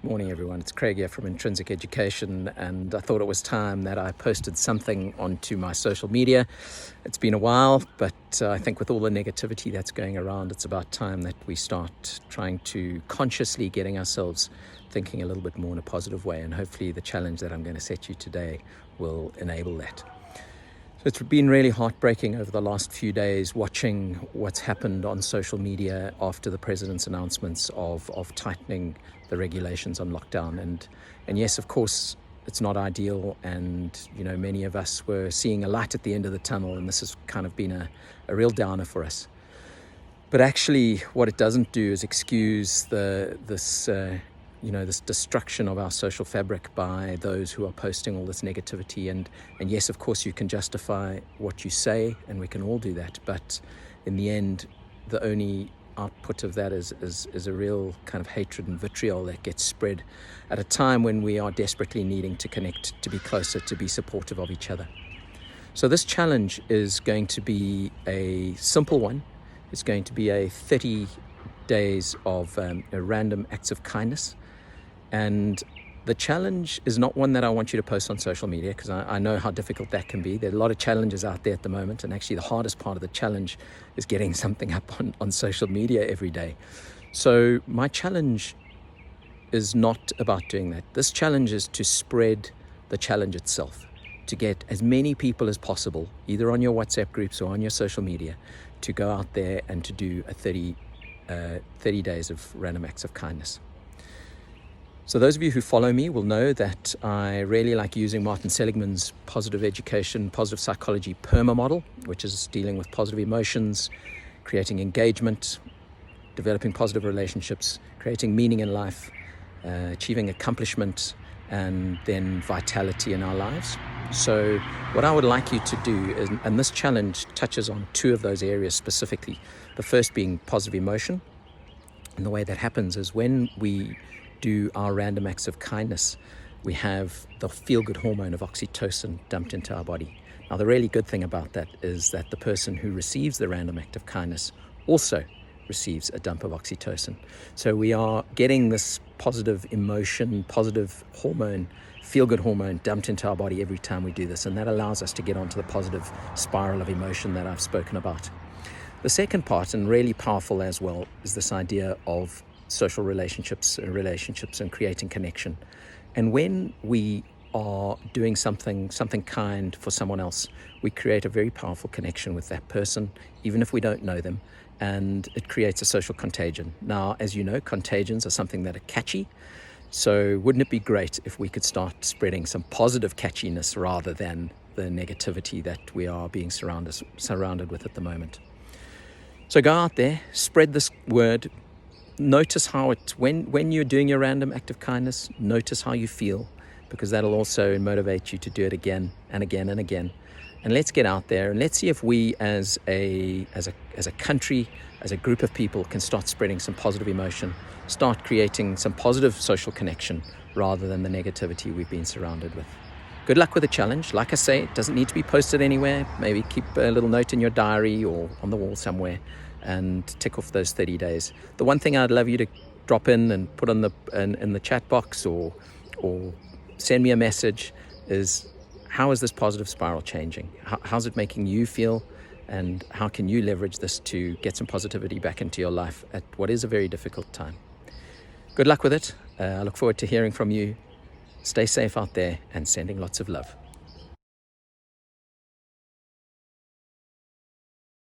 Morning everyone, it's Craig here from Intrinsic Education, and I thought it was time that I posted something onto my social media. It's been a while, but I think with all the negativity that's going around, it's about time that we start trying to consciously getting ourselves thinking a little bit more in a positive way, and hopefully the challenge that I'm going to set you today will enable that. So it's been really heartbreaking over the last few days watching what's happened on social media after the president's announcements of tightening the regulations on lockdown. And yes, of course, it's not ideal, and many of us were seeing a light at the end of the tunnel, and this has kind of been a real downer for us. But actually what it doesn't do is excuse this destruction of our social fabric by those who are posting all this negativity. And yes, of course, you can justify what you say, and we can all do that. But in the end, the only output of that is a real kind of hatred and vitriol that gets spread at a time when we are desperately needing to connect, to be closer, to be supportive of each other. So this challenge is going to be a simple one. It's going to be a 30 days of random acts of kindness. And the challenge is not one that I want you to post on social media, because I know how difficult that can be. There are a lot of challenges out there at the moment, and actually the hardest part of the challenge is getting something up on social media every day. So my challenge is not about doing that. This challenge is to spread the challenge itself, to get as many people as possible, either on your WhatsApp groups or on your social media, to go out there and to do a 30 days of random acts of kindness. So those of you who follow me will know that I really like using Martin Seligman's positive education, positive psychology PERMA model, which is dealing with positive emotions, creating engagement, developing positive relationships, creating meaning in life, achieving accomplishment, and then vitality in our lives. So what I would like you to do is, and this challenge touches on two of those areas specifically, the first being positive emotion. And the way that happens is when we do our random acts of kindness, we have the feel-good hormone of oxytocin dumped into our body. Now, the really good thing about that is that the person who receives the random act of kindness also receives a dump of oxytocin. So we are getting this positive emotion, positive hormone, feel-good hormone dumped into our body every time we do this, and that allows us to get onto the positive spiral of emotion that I've spoken about. The second part, and really powerful as well, is this idea of social relationships and creating connection. And when we are doing something kind for someone else, we create a very powerful connection with that person, even if we don't know them, and it creates a social contagion. Now, as you know, contagions are something that are catchy, so wouldn't it be great if we could start spreading some positive catchiness rather than the negativity that we are being surrounded with at the moment? So go out there, spread this word. Notice how when you're doing your random act of kindness, notice how you feel, because that'll also motivate you to do it again and again and again. And let's get out there and let's see if we as a country, as a group of people, can start spreading some positive emotion, start creating some positive social connection rather than the negativity we've been surrounded with. Good luck with the challenge. Like I say, it doesn't need to be posted anywhere. Maybe keep a little note in your diary or on the wall somewhere and tick off those 30 days. The one thing I'd love you to drop in and put on in the chat box or send me a message is, how is this positive spiral changing? How's it making you feel? And how can you leverage this to get some positivity back into your life at what is a very difficult time? Good luck with it. I look forward to hearing from you. Stay safe out there and sending lots of love.